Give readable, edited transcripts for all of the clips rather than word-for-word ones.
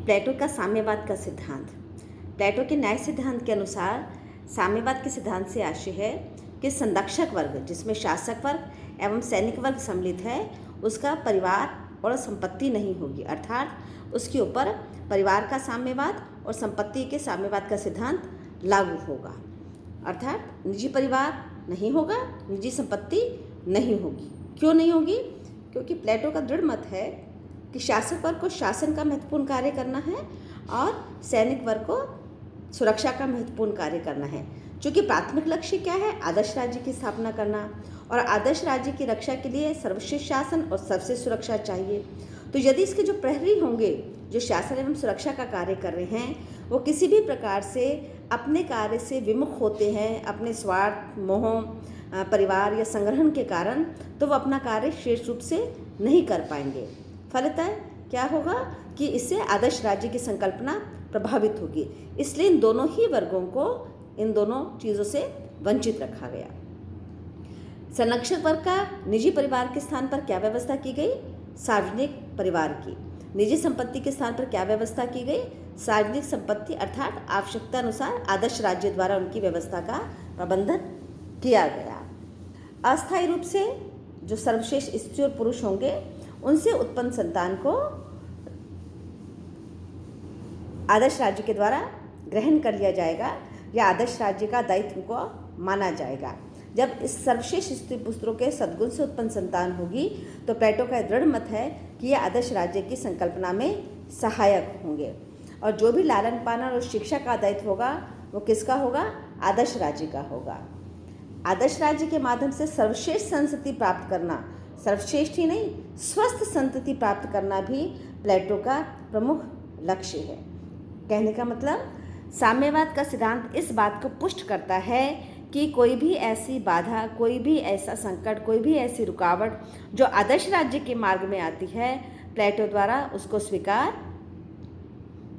प्लेटो का साम्यवाद का सिद्धांत। प्लेटो के न्याय सिद्धांत के अनुसार साम्यवाद के सिद्धांत से आशय है कि संरक्षक वर्ग, जिसमें शासक वर्ग एवं सैनिक वर्ग सम्मिलित है, उसका परिवार और संपत्ति नहीं होगी, अर्थात उसके ऊपर परिवार का साम्यवाद और संपत्ति के साम्यवाद का सिद्धांत लागू होगा। अर्थात निजी परिवार नहीं होगा, निजी संपत्ति नहीं होगी। क्यों नहीं होगी? क्योंकि प्लेटो का दृढ़ मत है कि शासक वर्ग को शासन का महत्वपूर्ण कार्य करना है और सैनिक वर्ग को सुरक्षा का महत्वपूर्ण कार्य करना है। चूँकि प्राथमिक लक्ष्य क्या है? आदर्श राज्य की स्थापना करना, और आदर्श राज्य की रक्षा के लिए सर्वश्रेष्ठ शासन और सर्वश्रेष्ठ सुरक्षा चाहिए। तो यदि इसके जो प्रहरी होंगे, जो शासन एवं सुरक्षा का कार्य कर रहे हैं, वो किसी भी प्रकार से अपने कार्य से विमुख होते हैं, अपने स्वार्थ, मोह, परिवार या संग्रहण के कारण, तो वो अपना कार्य श्रेष्ठ रूप से नहीं कर पाएंगे। फलतः क्या होगा कि इससे आदर्श राज्य की संकल्पना प्रभावित होगी। इसलिए इन दोनों ही वर्गों को इन दोनों चीज़ों से वंचित रखा गया। संरक्षक वर्ग का निजी परिवार के स्थान पर क्या व्यवस्था की गई? सार्वजनिक परिवार की। निजी संपत्ति के स्थान पर क्या व्यवस्था की गई? सार्वजनिक संपत्ति, अर्थात आवश्यकता अनुसार आदर्श राज्य द्वारा उनकी व्यवस्था का प्रबंधन किया गया। अस्थायी रूप से जो सर्वश्रेष्ठ स्त्री और पुरुष होंगे, उनसे उत्पन्न संतान को आदर्श राज्य के द्वारा ग्रहण कर लिया जाएगा या आदर्श राज्य का दायित्व को माना जाएगा। जब इस सर्वश्रेष्ठ स्त्री पुत्रों के सद्गुण से उत्पन्न संतान होगी, तो प्लेटो का दृढ़ मत है कि यह आदर्श राज्य की संकल्पना में सहायक होंगे, और जो भी लालन पालन और शिक्षा का दायित्व होगा वो किसका होगा? आदर्श राज्य का होगा। आदर्श राज्य के माध्यम से सर्वश्रेष्ठ संतति प्राप्त करना, सर्वश्रेष्ठ ही नहीं, स्वस्थ संतति प्राप्त करना भी प्लेटो का प्रमुख लक्ष्य है। कहने का मतलब, साम्यवाद का सिद्धांत इस बात को पुष्ट करता है कि कोई भी ऐसी बाधा, कोई भी ऐसा संकट, कोई भी ऐसी रुकावट जो आदर्श राज्य के मार्ग में आती है, प्लेटो द्वारा उसको स्वीकार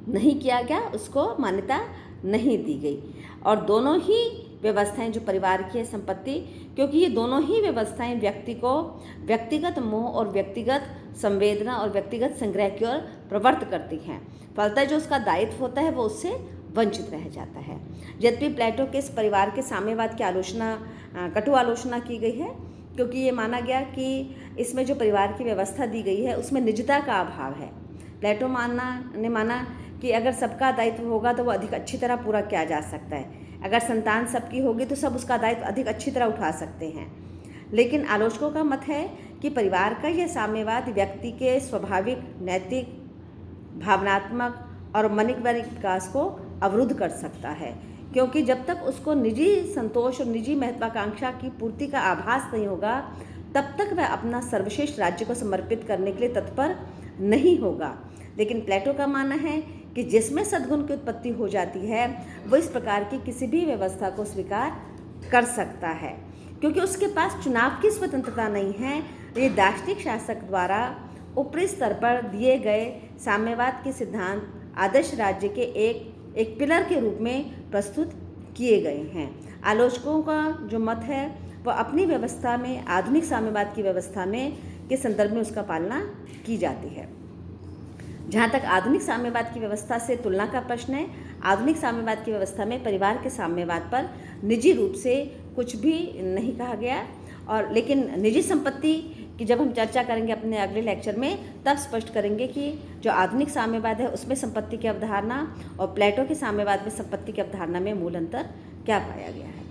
नहीं किया गया, उसको मान्यता नहीं दी गई। और दोनों ही व्यवस्थाएं जो परिवार की है, संपत्ति, क्योंकि ये दोनों ही व्यवस्थाएं व्यक्ति को व्यक्तिगत मोह और व्यक्तिगत संवेदना और व्यक्तिगत संग्रह की ओर प्रवृत्त करती हैं। फलतः जो उसका दायित्व होता है वो उससे वंचित रह जाता है। यद्यपि प्लेटो के इस परिवार के साम्यवाद की कटु आलोचना की गई है, क्योंकि ये माना गया कि इसमें जो परिवार की व्यवस्था दी गई है उसमें निजता का अभाव है। प्लेटो ने माना कि अगर सबका दायित्व होगा तो वो अधिक अच्छी तरह पूरा किया जा सकता है। अगर संतान सबकी होगी तो सब उसका दायित्व अधिक अच्छी तरह उठा सकते हैं। लेकिन आलोचकों का मत है कि परिवार का यह साम्यवाद व्यक्ति के स्वाभाविक, नैतिक, भावनात्मक और मनोवैज्ञानिक विकास को अवरुद्ध कर सकता है, क्योंकि जब तक उसको निजी संतोष और निजी महत्वाकांक्षा की पूर्ति का आभास नहीं होगा, तब तक वह अपना सर्वश्रेष्ठ राज्य को समर्पित करने के लिए तत्पर नहीं होगा। लेकिन प्लेटो का मानना है कि जिसमें सद्गुण की उत्पत्ति हो जाती है, वो इस प्रकार की किसी भी व्यवस्था को स्वीकार कर सकता है, क्योंकि उसके पास चुनाव की स्वतंत्रता नहीं है। ये दार्शनिक शासक द्वारा ऊपरी स्तर पर दिए गए साम्यवाद के सिद्धांत आदर्श राज्य के एक पिलर के रूप में प्रस्तुत किए गए हैं। आलोचकों का जो मत है वह अपनी व्यवस्था में, आधुनिक साम्यवाद की व्यवस्था में के संदर्भ में उसका पालना की जाती है। जहाँ तक आधुनिक साम्यवाद की व्यवस्था से तुलना का प्रश्न है, आधुनिक साम्यवाद की व्यवस्था में परिवार के साम्यवाद पर निजी रूप से कुछ भी नहीं कहा गया, और लेकिन निजी संपत्ति की जब हम चर्चा करेंगे अपने अगले लेक्चर में, तब स्पष्ट करेंगे कि जो आधुनिक साम्यवाद है उसमें संपत्ति की अवधारणा और प्लेटो के साम्यवाद में संपत्ति की अवधारणा में मूल अंतर क्या पाया गया है।